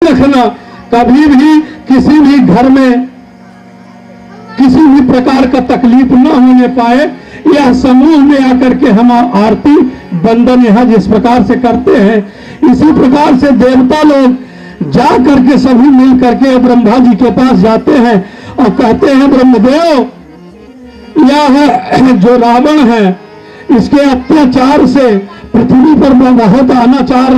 रखना, कभी भी किसी भी घर में किसी भी प्रकार का तकलीफ न होने पाए। यह समूह में आकर के हम आरती बंदन यहाँ जिस प्रकार से करते हैं, इसी प्रकार से देवता लोग जा करके सभी मिल करके ब्रह्मा जी के पास जाते हैं और कहते हैं, ब्रह्मदेव, यह जो रावण है इसके अत्याचार से पृथ्वी पर बहुत अनाचार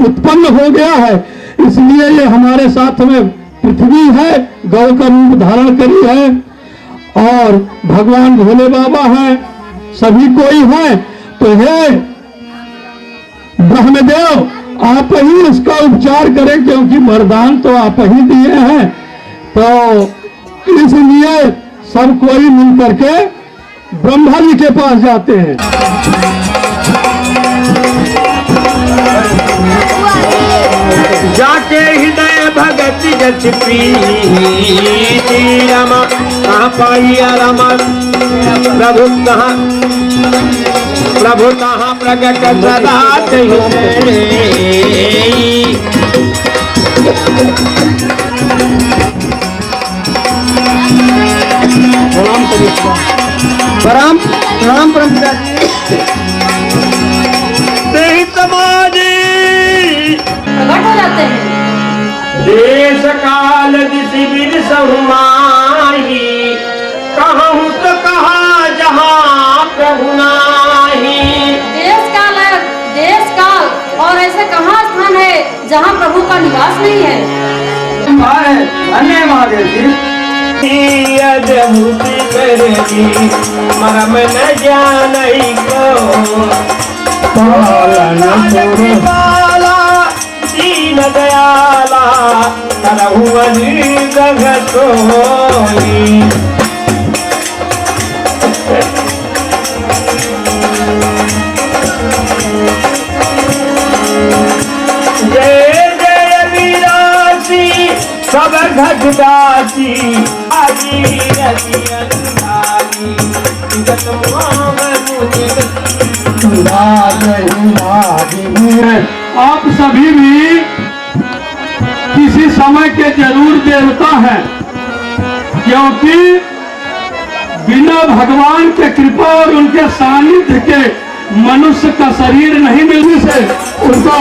उत्पन्न हो गया है, इसलिए ये हमारे साथ में पृथ्वी है, गौ का रूप धारण करी है और भगवान भोले बाबा हैं, सभी कोई है। तो हे ब्रह्मदेव, आप ही इसका उपचार करें, क्योंकि वरदान तो आप ही दिए हैं। तो इसलिए सब कोई मिल करके ब्रह्मा जी के पास जाते हैं। जाके हृदय भगति जच प्रीति रमा, कहाँ पाई रमा प्रभु कहाँ प्रगट सदा प्रणाम प्रणाम परम समाजी प्रकट हो जाते हैं। देश काल दिशि विधि सहुमाही, कहूँ तो कहा जहाँ प्रभु नाही। देश काल और ऐसे कहाँ स्थान है जहाँ प्रभु का निवास नहीं है। अन्य महादेव जी अद्भुति करेगी मरम न जानई को, पाला दीन दयाला करहु जगतोई। जय जय विरासी सब घटदासी, आजी रति अंधारी जगत आप सभी भी किसी समय के जरूर देवता हैं, क्योंकि बिना भगवान के कृपा और उनके सानिध्य के मनुष्य का शरीर नहीं मिलने से उनका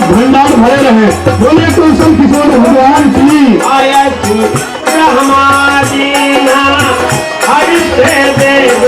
भंडार भरे रहे। बोले कुलसुम किशोर भगवान की आया ब्रह्मा जी ना हरि से देव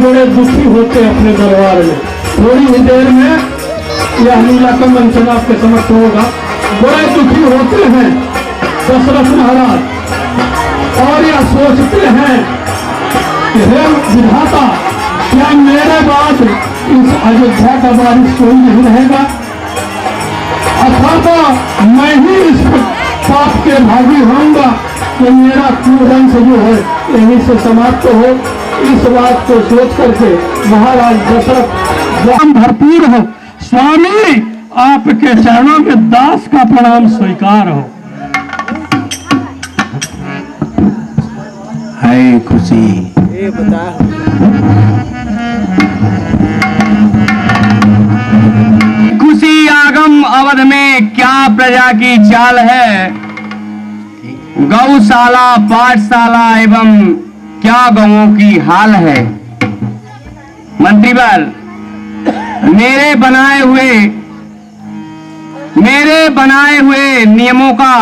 बड़े दुखी होते अपने दरबार में। थोड़ी ही देर में यह नीलाकम मंचन आपके समक्ष होगा। बड़े दुखी होते हैं दशरथ महाराज और यह सोचते हैं कि हे विधाता, क्या मेरे बाद इस अयोध्या का वारिस कोई नहीं रहेगा, अथवा मैं ही इस पाप के भागी होऊंगा कि मेरा कुवंश जो है यहीं से समाप्त हो। इस बात को सोच करके महाराज दशरथ ज्ञान भरपूर हो, स्वामी आपके चरणों में दास का प्रणाम स्वीकार हो। है खुशी खुशी आगम अवध में क्या प्रजा की चाल है, गौशाला पाठशाला एवं क्या गौओं की हाल है। मंत्रीवर, मेरे बनाए हुए नियमों का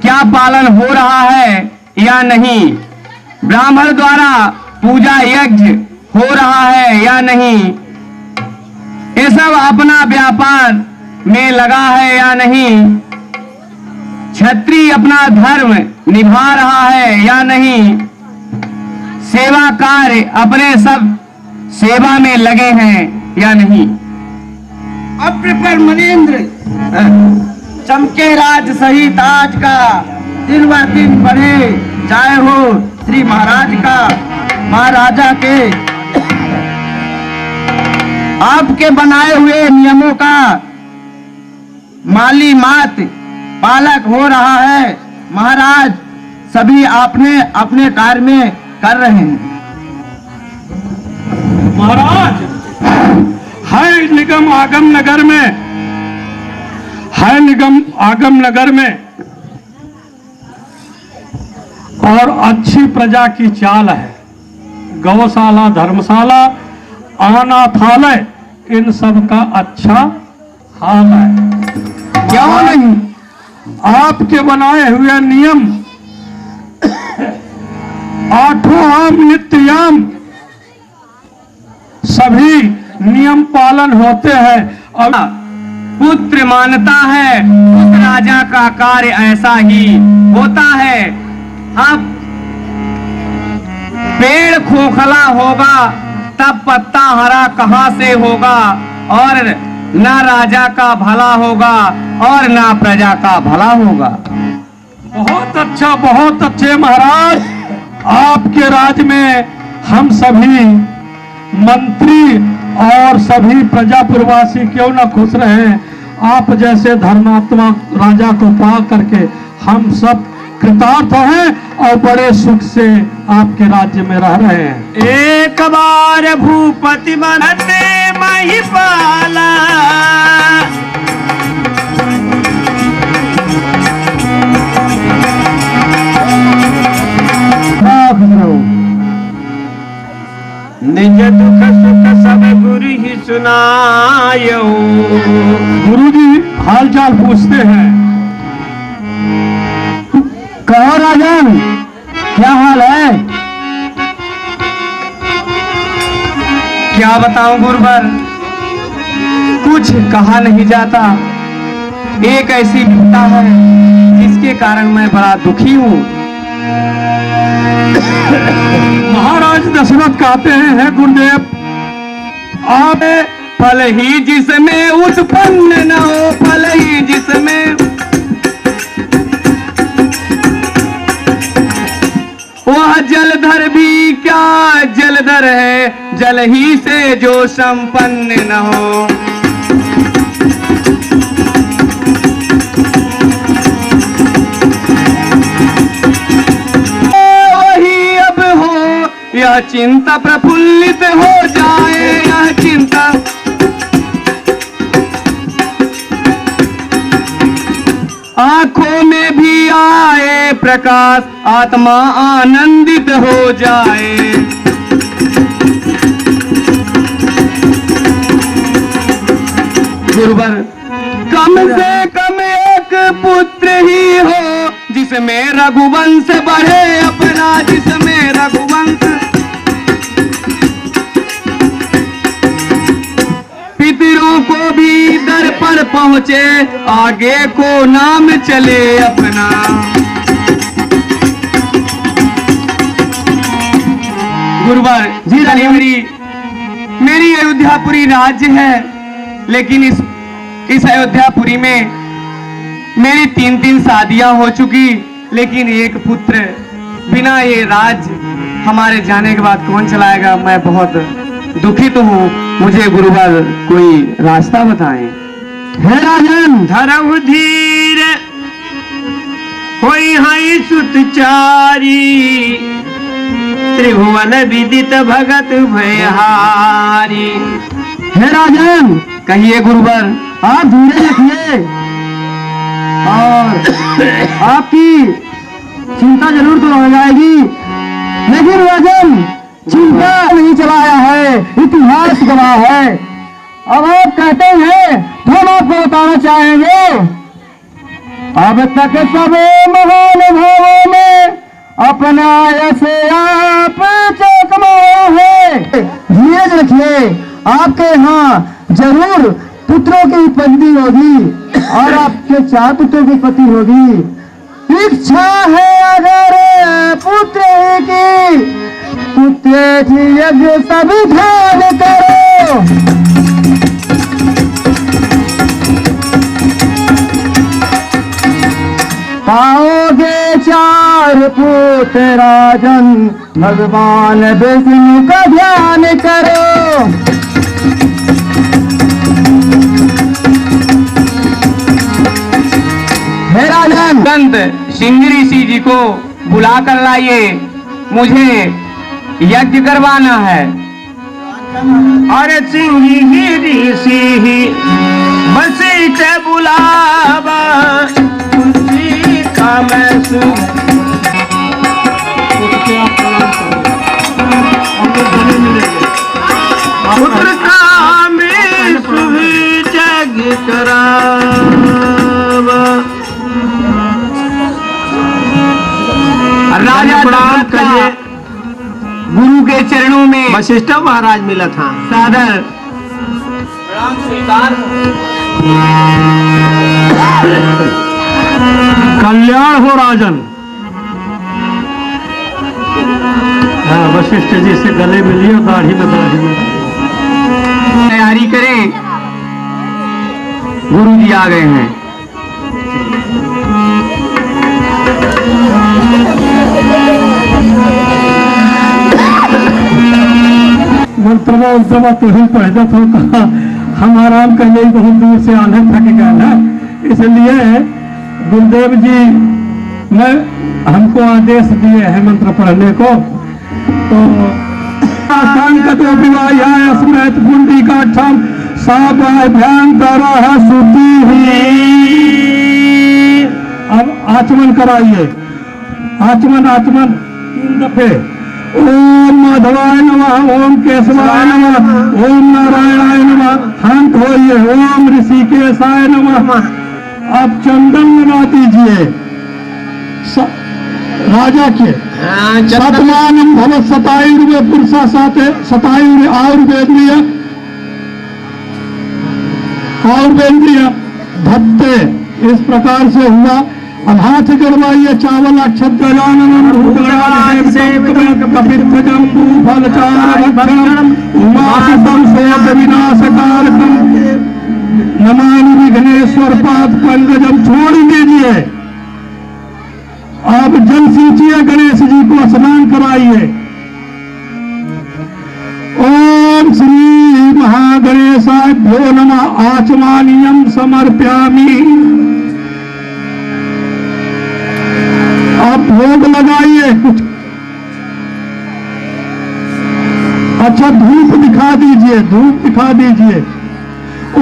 क्या पालन हो रहा है या नहीं? ब्राह्मण द्वारा पूजा यज्ञ हो रहा है या नहीं? ये सब अपना व्यापार में लगा है या नहीं? क्षत्रिय अपना धर्म निभा रहा है या नहीं? सेवा कार्य अपने सब सेवा में लगे हैं या नहीं? अप्रपर मनेन्द्र, चमके राज सहित आज का दिन व दिन बढ़े, चाहे हो श्री महाराज का महाराजा के आपके बनाए हुए नियमों का माली मात पालक हो रहा है। महाराज सभी आपने अपने कार्य में कर रहे हैं। महाराज, है निगम आगम नगर में और अच्छी प्रजा की चाल है। गौशाला, धर्मशाला, अनाथालय, इन सब का अच्छा हाल है। क्यों नहीं? आपके बनाए हुए नियम, आठों आम नित्ययाम, सभी नियम पालन होते हैं। और पुत्र मानता है, उस राजा का कार्य ऐसा ही होता है। अब पेड़ खोखला होगा तब पत्ता हरा कहां से होगा, और ना राजा का भला होगा और ना प्रजा का भला होगा। बहुत अच्छे महाराज, आपके राज में हम सभी मंत्री और सभी प्रजापुरवासी क्यों न खुश रहे। आप जैसे धर्मात्मक राजा को पा करके हम सब कृतार्थ हैं और बड़े सुख से आपके राज्य में रह रहे हैं। एक बार भूपति बनते महिपाला, निज दुख सुख सब गुरु ही सुनायो। गुरु जी हाल चाल पूछते हैं। कहो राजन, क्या हाल है? क्या बताऊं गुरुवर, कुछ कहा नहीं जाता। एक ऐसी विपदा है जिसके कारण मैं बड़ा दुखी हूं। महाराज दशरथ कहते हैं, गुरुदेव आप फल ही जिसमें उत्पन्न न हो, फल ही जिसमें, वह जलधर भी क्या जलधर है, जल ही से जो संपन्न न हो। वही अब हो यह चिंता प्रफुल्लित हो जाए, यह चिंता आंखों में भी आए प्रकाश, आत्मा आनंदित हो जाए। गुरुवर, कम से कम एक पुत्र ही हो जिसमें रघुवंश बढ़े अपना, जिसमें रघुवंश, पितरों को भी दर पर पहुंचे, आगे को नाम चले अपना। गुरुवर जी, मेरी अयोध्यापुरी राज्य है, लेकिन इस अयोध्यापुरी में मेरी 3 शादियां हो चुकी, लेकिन एक पुत्र, बिना ये राज्य हमारे जाने के बाद कौन चलाएगा। मैं बहुत दुखित हूँ, मुझे गुरुवर कोई रास्ता बताएं। हे राजन, धरहु धीर होई हई सुतचारी, त्रिभुवन विदित भगत भयहारी। हे राजन, कहिए गुरुवर। आप धीरे रखिए और आपकी इतिहास गवाह है। अब आप कहते हैं तो हम आपको बताना चाहेंगे, अब तक सब महानुभावों में अपना ऐसे आप चकमाया है। धीरज रखिए, आपके यहाँ जरूर पुत्रों की पत्नी होगी और आपके 4 पुत्रों की पति होगी। इच्छा है अगर पुत्र की, पुत्र की यज्ञ सभी ध्यान करो। पाओगे 4 पुत्र राजन, भगवान विष्णु का ध्यान करो। हे राजन, संत सिंह ऋषि जी को बुला कर लाइए, मुझे यज्ञ करवाना है। अरे सिंह ऋषि बसीठ बुलावा, तुलसी का मैं पुत्र का मैं सुभी जग करावा। राजा प्रणाम करिए। गुरु के चरणों में वशिष्ठ महाराज मिला था। सादर कल्याण हो राजन। हाँ, वशिष्ठ जी से गले मिलिए, दाढ़ी में दाढ़ी में। तैयारी करें, गुरु जी आ गए हैं। मंत्रवा तो ही पढ़ता था, कहा हम आराम करने ही बहुत दूर से आने थक गए ना, इसलिए गुरुदेव जी ने हमको आदेश दिए हैं मंत्र पढ़ने को। तो स्मृत गुंडी का ठम साभ्यंतर सुती ही। अब आचमन कराइए, आचमन 3 दफे। ओम माधवाय नमः, ओम केशवाय नमः, ओम नारायणाय नमः। शांत होइए। ओम ऋषिकेशाय नमः। आप चंदन लगा दीजिए राजा के। शतमानम भवत शतायुर्वे पुरुषा साथे शतायुर्वे आयुर्वेदीय भत्ते। इस प्रकार से हुआ। अब हाथ गड़वाइए, चावल अक्षत गजाननम कपित्थजम फलचारभक्षणम उमासुतम शोक विनाशकारकम नमामि विघ्नेश्वर पाद पंकजम। छोड़ दीजिए। अब जल सींचिए, गणेश जी को स्नान कराइए। ओम श्री महागणेशाभ्यो नमः। आचमानियम समर्प्यामि। आप भोग लगाइए कुछ। अच्छा, धूप दिखा दीजिए, धूप दिखा दीजिए।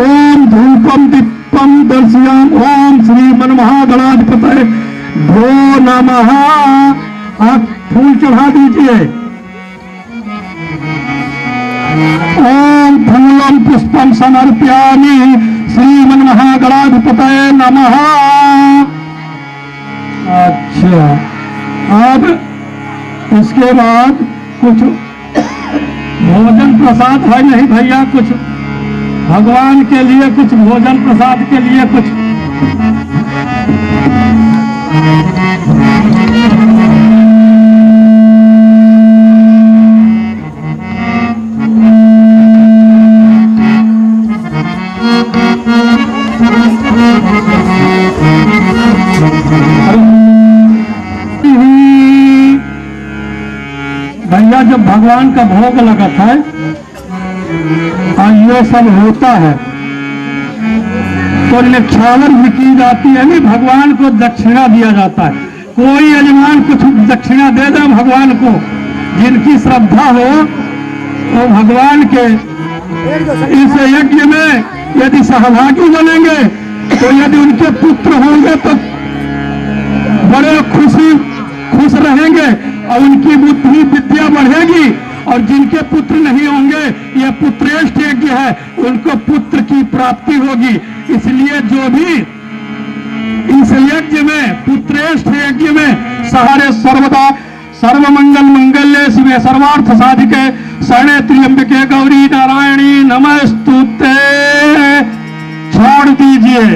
ओम धूपम दीपम दर्शयाम। ओम श्री मनमहागणाधिपतये भो नमः। आप फूल चढ़ा दीजिए। ओम फूलम पुष्पम समर्प्यामि श्री मनमहागणाधिपतये नमः। अच्छा, अब इसके बाद कुछ भोजन प्रसाद है नहीं भैया? कुछ भगवान के लिए, कुछ भोजन प्रसाद के लिए कुछ। भैया जब भगवान का भोग लगा था और ये सब होता है तो निक्षावर भी की जाती है। नहीं, भगवान को दक्षिणा दिया जाता है। कोई यजमान कुछ दक्षिणा दे दे भगवान को, जिनकी श्रद्धा हो तो भगवान के इस यज्ञ में यदि सहभागी बनेंगे तो यदि उनके पुत्र होंगे तो बड़े खुश रहेंगे और उनकी बुद्धि विद्या बढ़ेगी। और जिनके पुत्र नहीं होंगे ये पुत्रेष्ट प्राप्ति होगी। इसलिए जो भी इस यज्ञ में, पुत्रेष्ठ यज्ञ में सहारे सर्वदा सर्वमंगल मंगल्य शिवे सर्वार्थ साधिके शरणे त्र्यंबके गौरी नारायणी नमस्तुते छोड़ दीजिए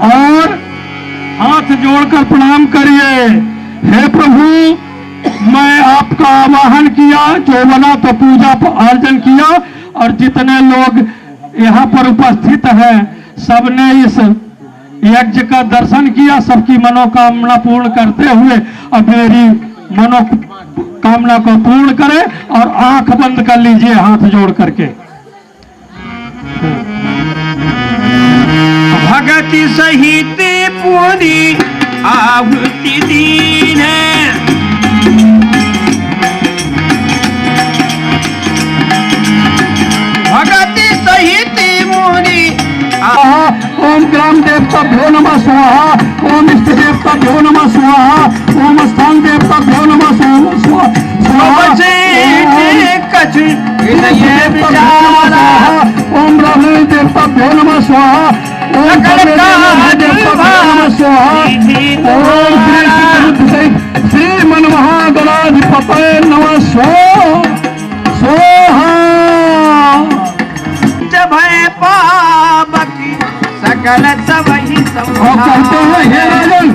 और हाथ जोड़कर प्रणाम करिए। हे प्रभु, मैं आपका आवाहन किया, जो बना तो पूजा अर्चन किया, और जितने लोग यहाँ पर उपस्थित हैं सबने इस यज्ञ का दर्शन किया। सबकी मनोकामना पूर्ण करते हुए अब मेरी मनोकामना को पूर्ण करें और आंख बंद कर लीजिए हाथ जोड़ करके। भगति सहित पूरी आहुति दीन भगति सहित मुनि ओम ग्राम देवताभ्यो नमः स्वाहा, ओम इष्ट देवताभ्यो नमः स्वाहा, ओम स्थान देवताभ्यो नमः स्वाहा, ओम ब्राह्मण देवताभ्यो नमः स्वाहा, ओम देवताभ्यो नमः स्वाहा, ओम श्री मनमहागणाधिपतये नमः स्वाहा। भय पावकी सकल सबहि और कहते हैं, हे राजन,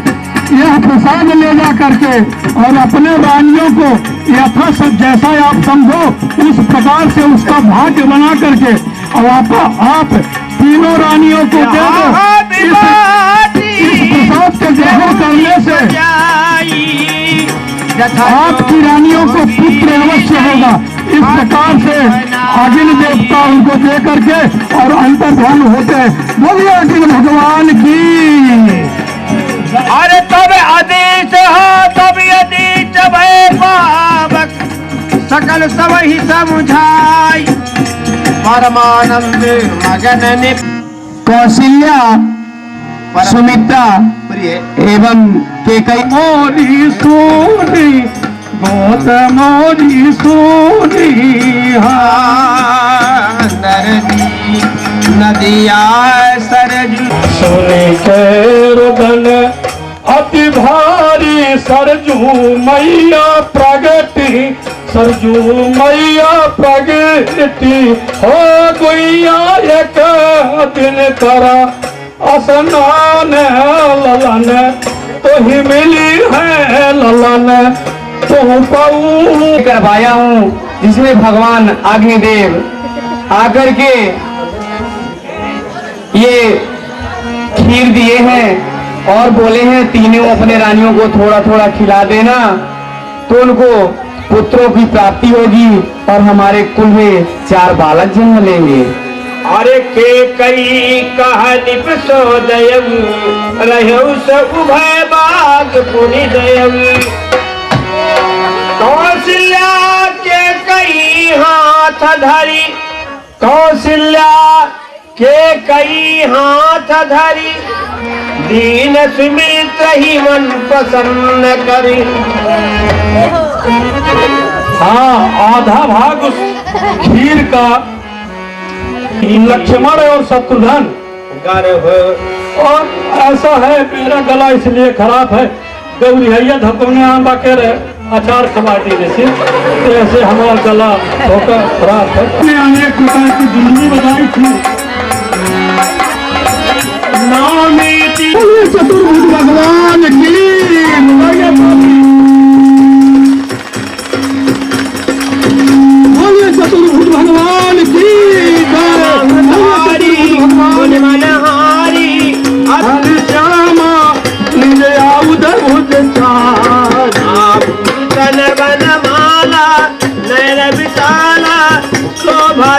यह प्रसाद ले जा करके और अपने रानियों को यथासत जैसा आप समझो उस प्रकार से उसका भाग्य बना करके और आप तीनों रानियों को दे दो। इस प्रसाद के ग्रहण करने से आपकी रानियों को पुत्र अवश्य होगा। इस प्रकार से अग्नि देवता उनको दे करके और अंतर्धान होते हैं। बोलिए अग्नि भगवान की। अरे तब आदेश हो तब आदेश भय पावक सकल सब ही समझाई परमानंद मगन ने कौशल्या, सुमित्रा एवं केकई मोरी सोनी गौतमोरी सोनी नदी नदिया सरज सोने के रुदन अति भारी सरजू मैया प्रगति, सरजू मैया प्रगति हो गुइया एक दिन करा स्नान ललन तो ही मिली है ललन तो पाऊ करवाया हूँ, जिसमें भगवान अग्निदेव आकर के ये खीर दिए हैं और बोले हैं तीनों अपने रानियों को थोड़ा थोड़ा खिला देना तो उनको पुत्रों की प्राप्ति होगी और हमारे कुल में 4 बालक जन्म लेंगे। अरे के कई कहानी सोदयम रहु सब उभय बाग पुनि दयम कौशल्या के कई हाथ धरी कौशल्या के कई हाथ धरी दीन सुमित ही मन प्रसन्न करी। हाँ, आधा भाग उस खीर का लक्ष्मण और शत्रुघ्न गर्भ और ऐसा है मेरा गला इसलिए खराब है गौरी हैया धपने आंबा कह रहे अचार खवा देने से तो ऐसे हमारा गला होकर खराब है। मैंने अनेक प्रकार की जिंदगी बताई थी। चतुर्भुज भगवान की बोलिए, चतुर्भुज भगवान की श्यामा निज आउद भुज माला नैन विशाला शोभा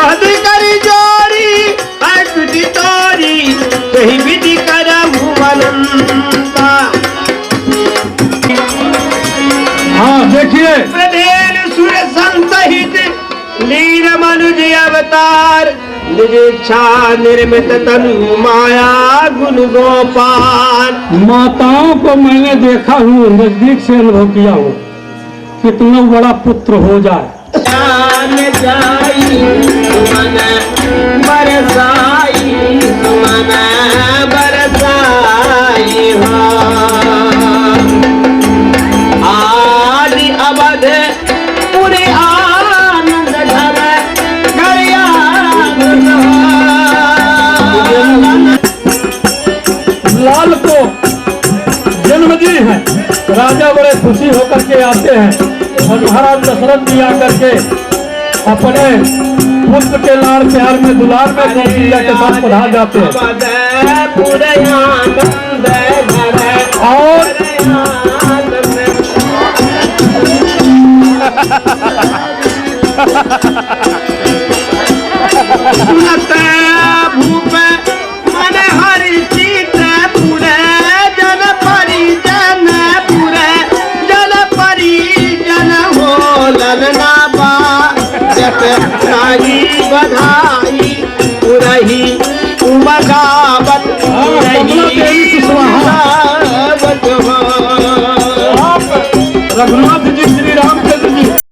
अधिकारी जोड़ी अकुटी तोरी कही विधि कर भुवनंता। हाँ देखिए, प्रदेन सुर संसहित लीन मनुज अवतार निज इच्छा निर्मित तनु माया गुण गोपाल। माताओं को मैंने देखा हूँ, नजदीक से अनुभव किया हूँ, कितना बड़ा पुत्र हो जाए। जान जाई सुमन बरसाई, सुमन बरसाई हो। आदि अवध पूरे आनंद घर घरिया लाल को जन्म दी है, राजा बड़े खुशी होकर के आते हैं और महाराज दशरथ भी आकर के अपने पुत्र के लाड़ प्यार में दुलार में कौशल्या के साथ पढ़ा जाते हैं। और सुनत भूप मन हरि चित पुरे जन परिजन, पुरे जन परिजन हो ललना बा जत साई बधाई पुरही उमगावत पुरही उमगावत हो। रघुनाथ जी